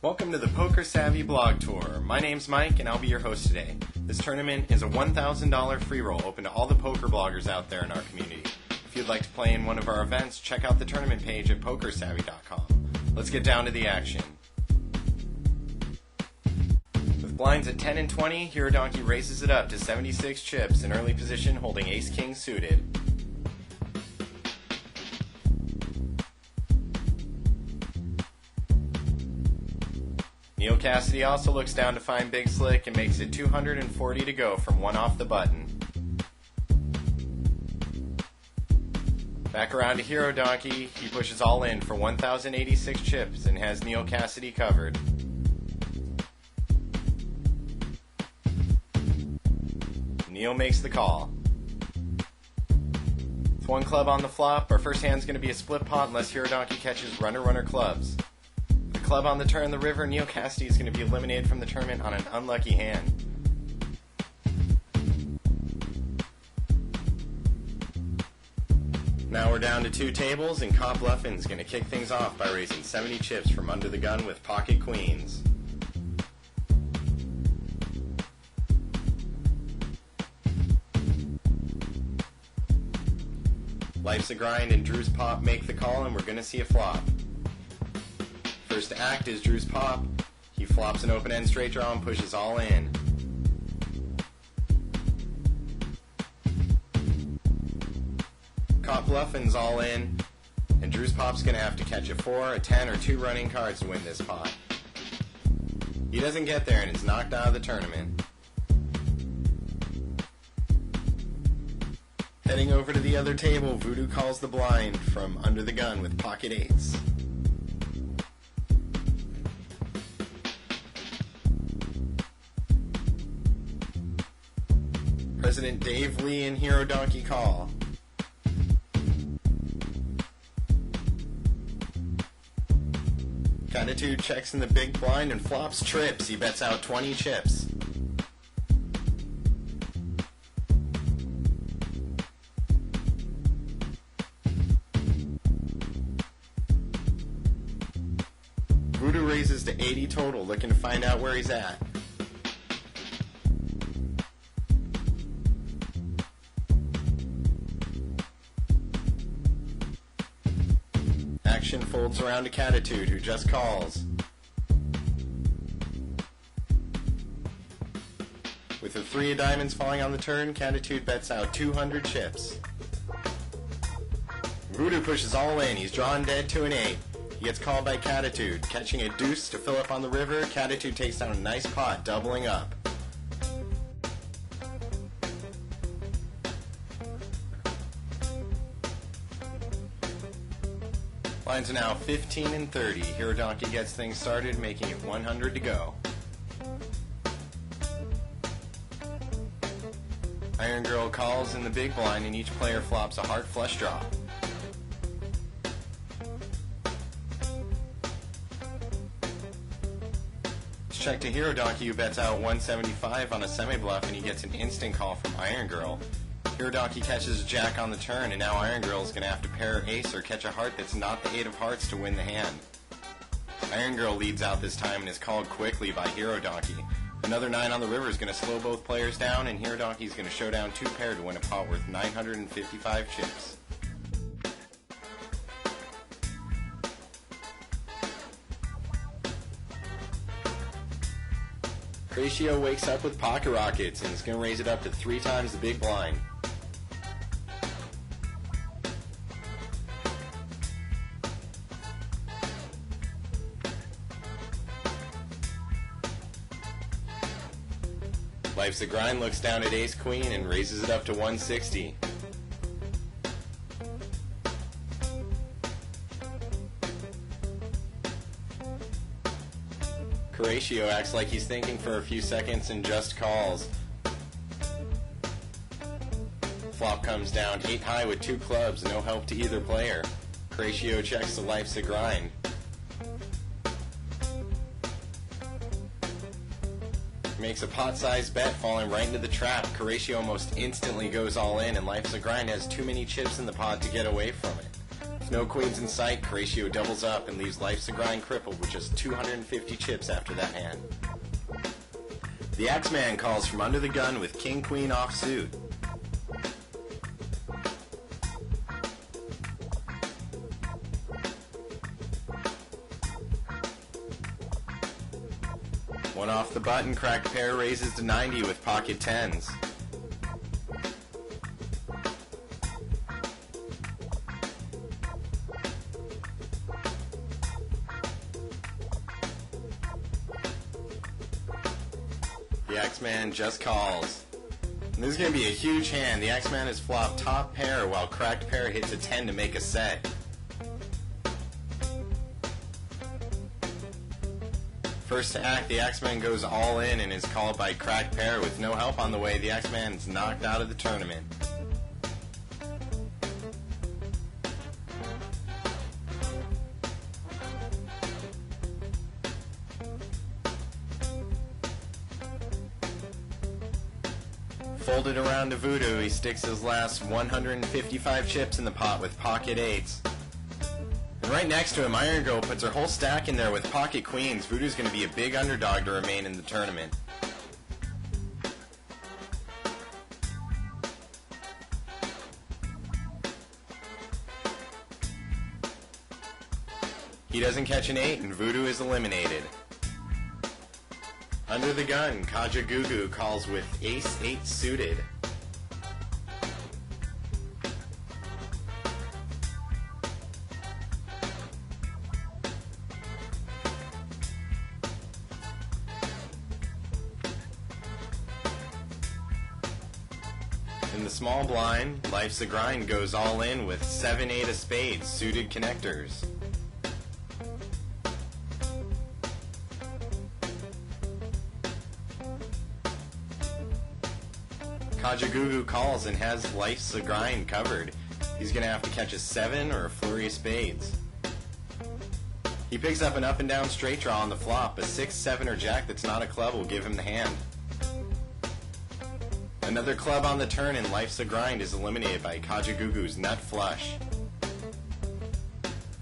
Welcome to the PokerSavvy blog tour. My name's Mike and I'll be your host today. This tournament is a $1,000 free roll open to all the poker bloggers out there in our community. If you'd like to play in one of our events, check out the tournament page at PokerSavvy.com. Let's get down to the action. With blinds at 10 and 20, Hero Donkey raises it up to 76 chips in early position holding Ace-King suited. Neil Cassidy also looks down to find Big Slick and makes it 240 to go from one off the button. Back around to Hero Donkey, he pushes all in for 1,086 chips and has Neil Cassidy covered. Neil makes the call. With one club on the flop, our first hand's going to be a split pot unless Hero Donkey catches runner clubs. Club on the turn the river, Neil Cassidy is going to be eliminated from the tournament on an unlucky hand. Now we're down to two tables, and Comp Luffin's going to kick things off by raising 70 chips from under the gun with pocket queens. Life's a Grind and Drew's Pop make the call, and we're going to see a flop. First act is Drew's Pop. He flops an open-end straight draw and pushes all in. Caught Bluffin's all in, and Drew's Pop's going to have to catch a 4, a 10, or 2 running cards to win this pot. He doesn't get there and is knocked out of the tournament. Heading over to the other table, Voodoo calls the blind from under the gun with pocket 8s. President Dave Lee and Hero Donkey call. Catitude checks in the big blind and flops trips. He bets out 20 chips. Voodoo raises to 80 total, looking to find out where he's at. Action folds around to Catitude, who just calls. With a 3 of diamonds falling on the turn, Catitude bets out 200 chips. Voodoo pushes all in. He's drawn dead to an 8. He gets called by Catitude. Catching a deuce to fill up on the river, Catitude takes down a nice pot, doubling up. Lines are now 15 and 30. Hero Donkey gets things started, making it 100 to go. Iron Girl calls in the big blind, and each player flops a heart flush draw. Let's check to Hero Donkey, who bets out 175 on a semi-bluff, and he gets an instant call from Iron Girl. Hero Donkey catches a jack on the turn, and now Iron Girl is going to have to pair ace or catch a heart that's not the 8 of hearts to win the hand. Iron Girl leads out this time and is called quickly by Hero Donkey. Another 9 on the river is going to slow both players down, and Hero Donkey is going to show down 2 pair to win a pot worth 955 chips. Ratio wakes up with pocket rockets and is going to raise it up to 3 times the big blind. Life's a Grind looks down at Ace Queen and raises it up to 160. Horatio acts like he's thinking for a few seconds and just calls. Flop comes down 8 high with 2 clubs, no help to either player. Horatio checks the Life's a Grind. Makes a pot-sized bet, falling right into the trap. Horatio almost instantly goes all in, and Life's a Grind has too many chips in the pot to get away from it. With no queens in sight, Horatio doubles up and leaves Life's a Grind crippled with just 250 chips after that hand. The Axeman calls from under the gun with King-Queen offsuit. One off the button, cracked pair raises to 90 with pocket tens. The Axeman just calls. And this is going to be a huge hand. The Axeman has flopped top pair while cracked pair hits a 10 to make a set. First to act, the Axeman goes all in and is called by cracked pair. With no help on the way, the Axeman's knocked out of the tournament. Folded around to Voodoo, he sticks his last 155 chips in the pot with pocket eights. And right next to him, Iron Girl puts her whole stack in there with pocket queens. Voodoo's going to be a big underdog to remain in the tournament. He doesn't catch an 8 and Voodoo is eliminated. Under the gun, Kajagoogoo calls with Ace-8 suited. In the small blind, Life's a Grind goes all in with 7-8 of spades, suited connectors. Kajagoogoo calls and has Life's a Grind covered. He's going to have to catch a 7 or a flurry of spades. He picks up an up and down straight draw on the flop. A 6, 7, or jack that's not a club will give him the hand. Another club on the turn and Life's a Grind is eliminated by Kajagoogoo's nut flush.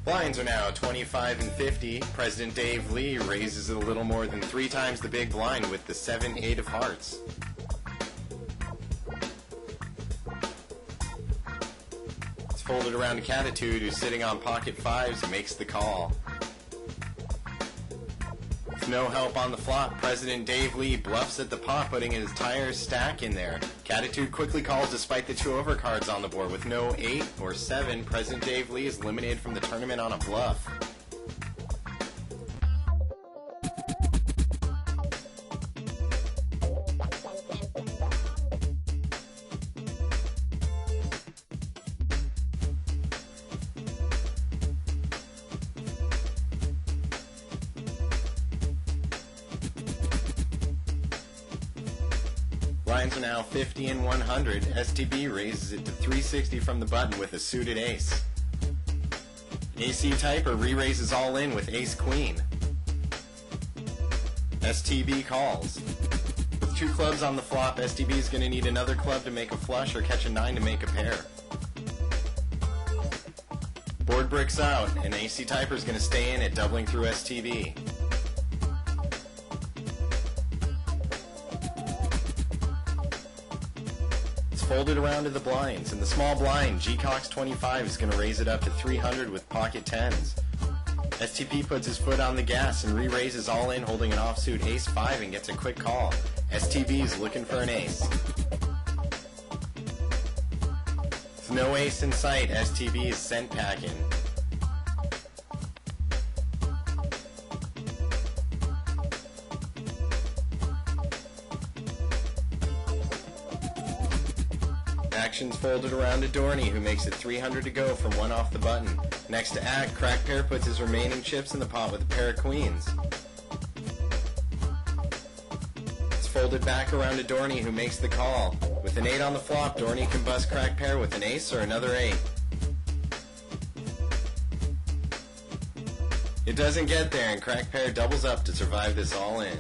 Blinds are now 25 and 50. President Dave Lee raises it a little more than 3 times the big blind with the 7-8 of hearts. It's folded around to Catitude, who's sitting on pocket 5s and makes the call. With no help on the flop, President Dave Lee bluffs at the pot, putting his entire stack in there. Catitude quickly calls despite the 2 overcards on the board. With no 8 or 7, President Dave Lee is eliminated from the tournament on a bluff. Lines are now 50 and 100. STB raises it to 360 from the button with a suited ace. AC Typer re-raises all in with ace queen. STB calls. With 2 clubs on the flop, STB is going to need another club to make a flush or catch a 9 to make a pair. Board bricks out, and AC Typer is going to stay in it, doubling through STB. Folded around to the blinds. In the small blind, G-Cox 25 is going to raise it up to 300 with pocket 10s. STP puts his foot on the gas and re-raises all in, holding an offsuit ace-5 and gets a quick call. STB is looking for an ace. With no ace in sight, STB is sent packing. Action's folded around to Dorney, who makes it 300 to go from 1 off the button. Next to act, cracked pair puts his remaining chips in the pot with a pair of queens. It's folded back around to Dorney, who makes the call. With an 8 on the flop, Dorney can bust cracked pair with an ace or another 8. It doesn't get there, and cracked pair doubles up to survive this all in.